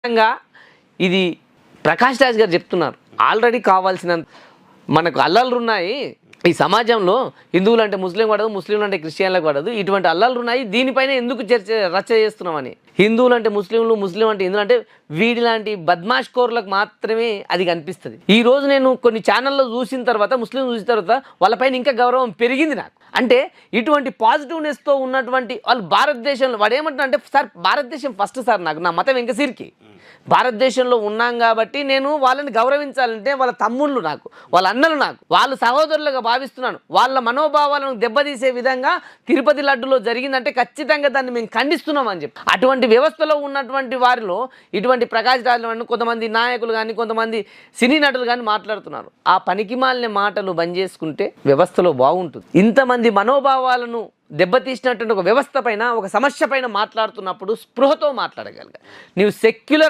ఖచ్చితంగా ఇది ప్రకాష్ రాజ్ గారు చెప్తున్నారు. ఆల్రెడీ కావాల్సినంత మనకు అల్లర్లు ఉన్నాయి ఈ సమాజంలో. హిందువులు అంటే ముస్లిం పడదు, ముస్లింలు అంటే క్రిస్టియన్లకు పడదు. ఇటువంటి అల్లర్లు ఉన్నాయి, దీనిపైన ఎందుకు రచ్చ చేస్తున్నామని. హిందువులు అంటే ముస్లింలు, ముస్లిం అంటే హిందువులు అంటే వీడిలాంటి బద్మాష్ కోర్లకు మాత్రమే అది కనిపిస్తుంది. ఈ రోజు నేను కొన్ని ఛానల్లో చూసిన తర్వాత, ముస్లిం చూసిన తర్వాత వాళ్ళపైన ఇంకా గౌరవం పెరిగింది నాకు. అంటే ఇటువంటి పాజిటివ్నెస్తో ఉన్నటువంటి వాళ్ళు భారతదేశంలో వాడు ఏమంటున్నా అంటే, సార్ భారతదేశం ఫస్ట్ సార్, నాకు నా మతం వెంకసీర్కి భారతదేశంలో ఉన్నాం కాబట్టి నేను వాళ్ళని గౌరవించాలంటే వాళ్ళ తమ్ముళ్ళు నాకు, వాళ్ళ అన్నలు నాకు, వాళ్ళు సహోదరులుగా భావిస్తున్నాను. వాళ్ళ మనోభావాలను దెబ్బతీసే విధంగా తిరుపతి లడ్డులో జరిగిందంటే ఖచ్చితంగా దాన్ని మేము ఖండిస్తున్నాం అని చెప్పి. అటువంటి వ్యవస్థలో ఉన్నటువంటి వారిలో ఇటువంటి ప్రకాష్ రాజ్ కొంతమంది నాయకులు కానీ, కొంతమంది సినీ నటులు కానీ మాట్లాడుతున్నారు. ఆ పనికిమాలిన మాటలు బంద్ చేసుకుంటే వ్యవస్థలో బాగుంటుంది. ఇంతమంది మనోభావాలను దెబ్బతీసినటువంటి ఒక వ్యవస్థ పైన, ఒక సమస్య పైన మాట్లాడుతున్నప్పుడు స్పృహతో మాట్లాడగలగాలి. నీవు సెక్యులర్